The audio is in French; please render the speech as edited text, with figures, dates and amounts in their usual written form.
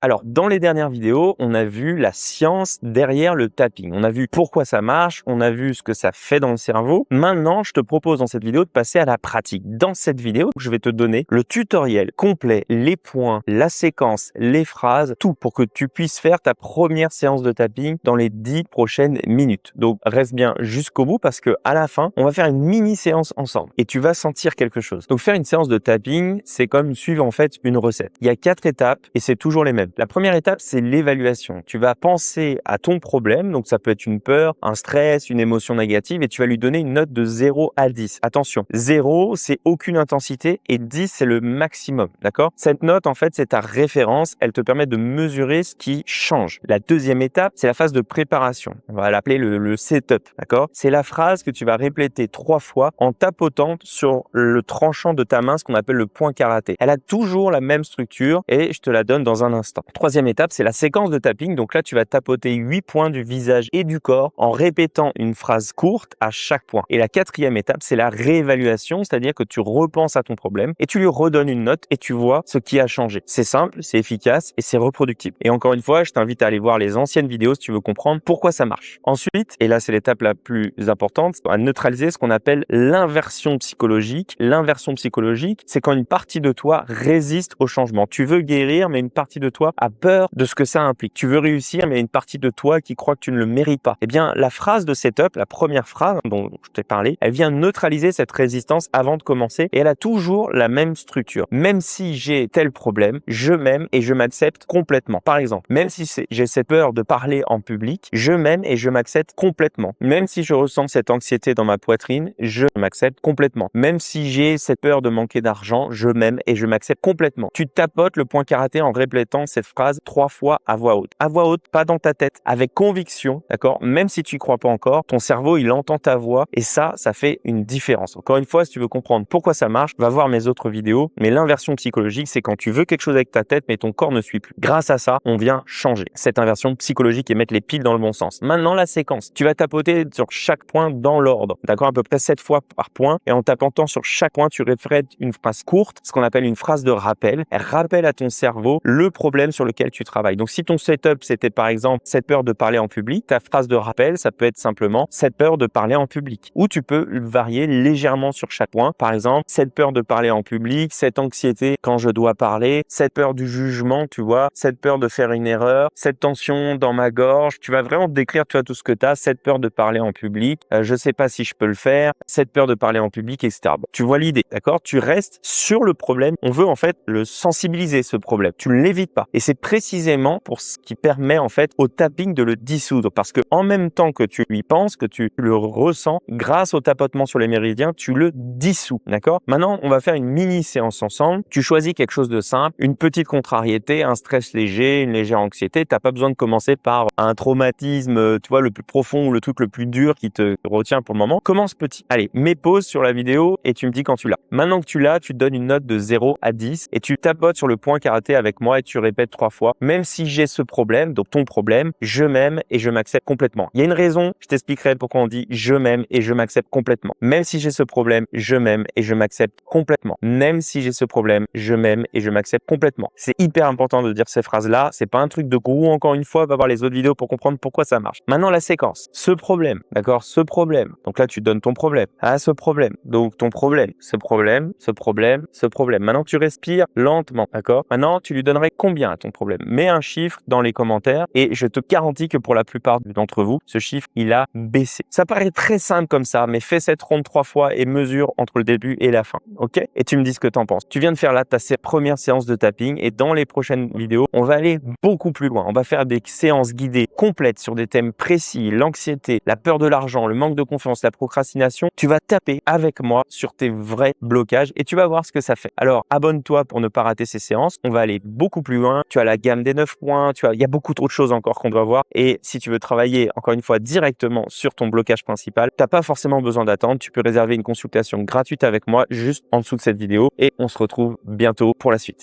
Alors, dans les dernières vidéos, on a vu la science derrière le tapping. On a vu pourquoi ça marche, on a vu ce que ça fait dans le cerveau. Maintenant, je te propose dans cette vidéo de passer à la pratique. Dans cette vidéo, je vais te donner le tutoriel complet, les points, la séquence, les phrases, tout pour que tu puisses faire ta première séance de tapping dans les 10 prochaines minutes. Donc, reste bien jusqu'au bout parce que à la fin, on va faire une mini séance ensemble et tu vas sentir quelque chose. Donc, faire une séance de tapping, c'est comme suivre en fait une recette. Il y a 4 étapes et c'est toujours les mêmes. La première étape, c'est l'évaluation. Tu vas penser à ton problème, donc ça peut être une peur, un stress, une émotion négative, et tu vas lui donner une note de 0 à 10. Attention, 0, c'est aucune intensité, et 10, c'est le maximum, d'accord? Cette note, en fait, c'est ta référence. Elle te permet de mesurer ce qui change. La deuxième étape, c'est la phase de préparation. On va l'appeler le setup, d'accord? C'est la phrase que tu vas répéter 3 fois en tapotant sur le tranchant de ta main, ce qu'on appelle le point karaté. Elle a toujours la même structure, et je te la donne dans un instant. Troisième étape, c'est la séquence de tapping. Donc là, tu vas tapoter 8 points du visage et du corps en répétant une phrase courte à chaque point. Et la quatrième étape, c'est la réévaluation, c'est-à-dire que tu repenses à ton problème et tu lui redonnes une note et tu vois ce qui a changé. C'est simple, c'est efficace et c'est reproductible. Et encore une fois, je t'invite à aller voir les anciennes vidéos si tu veux comprendre pourquoi ça marche. Ensuite, et là, c'est l'étape la plus importante, à neutraliser ce qu'on appelle l'inversion psychologique. L'inversion psychologique, c'est quand une partie de toi résiste au changement. Tu veux guérir, mais une partie de toi a peur de ce que ça implique. Tu veux réussir, mais il y a une partie de toi qui croit que tu ne le mérites pas. Eh bien, la phrase de setup, la première phrase dont je t'ai parlé, elle vient neutraliser cette résistance avant de commencer et elle a toujours la même structure. Même si j'ai tel problème, je m'aime et je m'accepte complètement. Par exemple, même si j'ai cette peur de parler en public, je m'aime et je m'accepte complètement. Même si je ressens cette anxiété dans ma poitrine, je m'accepte complètement. Même si j'ai cette peur de manquer d'argent, je m'aime et je m'accepte complètement. Tu tapotes le point karaté en répétant cette phrase 3 fois à voix haute. À voix haute, pas dans ta tête, avec conviction, d'accord? Même si tu y crois pas encore, ton cerveau, il entend ta voix et ça fait une différence. Encore une fois, si tu veux comprendre pourquoi ça marche, va voir mes autres vidéos. Mais l'inversion psychologique, c'est quand tu veux quelque chose avec ta tête, mais ton corps ne suit plus. Grâce à ça, on vient changer cette inversion psychologique et mettre les piles dans le bon sens. Maintenant, la séquence. Tu vas tapoter sur chaque point dans l'ordre, d'accord? À peu près 7 fois par point. Et en tapotant sur chaque point, tu répètes une phrase courte, ce qu'on appelle une phrase de rappel. Elle rappelle à ton cerveau le problème sur lequel tu travailles. Donc, si ton setup, c'était par exemple cette peur de parler en public, ta phrase de rappel, ça peut être simplement cette peur de parler en public. Ou tu peux varier légèrement sur chaque point. Par exemple, cette peur de parler en public, cette anxiété quand je dois parler, cette peur du jugement, tu vois, cette peur de faire une erreur, cette tension dans ma gorge. Tu vas vraiment décrire, tu vois, tout ce que tu as, cette peur de parler en public, je sais pas si je peux le faire, cette peur de parler en public, etc. Bon, tu vois l'idée, d'accord? Tu restes sur le problème. On veut en fait le sensibiliser, ce problème. Tu ne l'évites pas. Et c'est précisément pour ce qui permet en fait au tapping de le dissoudre. Parce que en même temps que tu lui penses, que tu le ressens, grâce au tapotement sur les méridiens, tu le dissous, d'accord? Maintenant, on va faire une mini séance ensemble. Tu choisis quelque chose de simple, une petite contrariété, un stress léger, une légère anxiété. T'as pas besoin de commencer par un traumatisme, tu vois, le plus profond ou le truc le plus dur qui te retient pour le moment. Commence petit. Allez, mets pause sur la vidéo et tu me dis quand tu l'as. Maintenant que tu l'as, tu te donnes une note de 0 à 10 et tu tapotes sur le point karaté avec moi et tu répètes 3 fois. Même si j'ai ce problème, donc ton problème, je m'aime et je m'accepte complètement. Il y a une raison, je t'expliquerai pourquoi on dit je m'aime et je m'accepte complètement. Même si j'ai ce problème, je m'aime et je m'accepte complètement. Même si j'ai ce problème, je m'aime et je m'accepte complètement. C'est hyper important de dire ces phrases-là. C'est pas un truc de gourou, encore une fois. Va voir les autres vidéos pour comprendre pourquoi ça marche. Maintenant, la séquence. Ce problème, d'accord? Ce problème. Donc là, tu donnes ton problème. Ah, ce problème. Donc ton problème. Ce problème, ce problème, ce problème. Maintenant, tu respires lentement, d'accord? Maintenant, tu lui donnerais combien à ton problème? Mets un chiffre dans les commentaires et je te garantis que pour la plupart d'entre vous, ce chiffre, il a baissé. Ça paraît très simple comme ça, mais fais cette ronde 3 fois et mesure entre le début et la fin, ok? Et tu me dis ce que t'en penses. Tu viens de faire là ta première séance de tapping et dans les prochaines vidéos, on va aller beaucoup plus loin. On va faire des séances guidées complètes sur des thèmes précis, l'anxiété, la peur de l'argent, le manque de confiance, la procrastination. Tu vas taper avec moi sur tes vrais blocages et tu vas voir ce que ça fait. Alors, abonne-toi pour ne pas rater ces séances. On va aller beaucoup plus loin. Tu as la gamme des 9 points, il y a beaucoup trop de choses encore qu'on doit voir. Et si tu veux travailler, encore une fois, directement sur ton blocage principal, t'as pas forcément besoin d'attendre. Tu peux réserver une consultation gratuite avec moi juste en dessous de cette vidéo et on se retrouve bientôt pour la suite.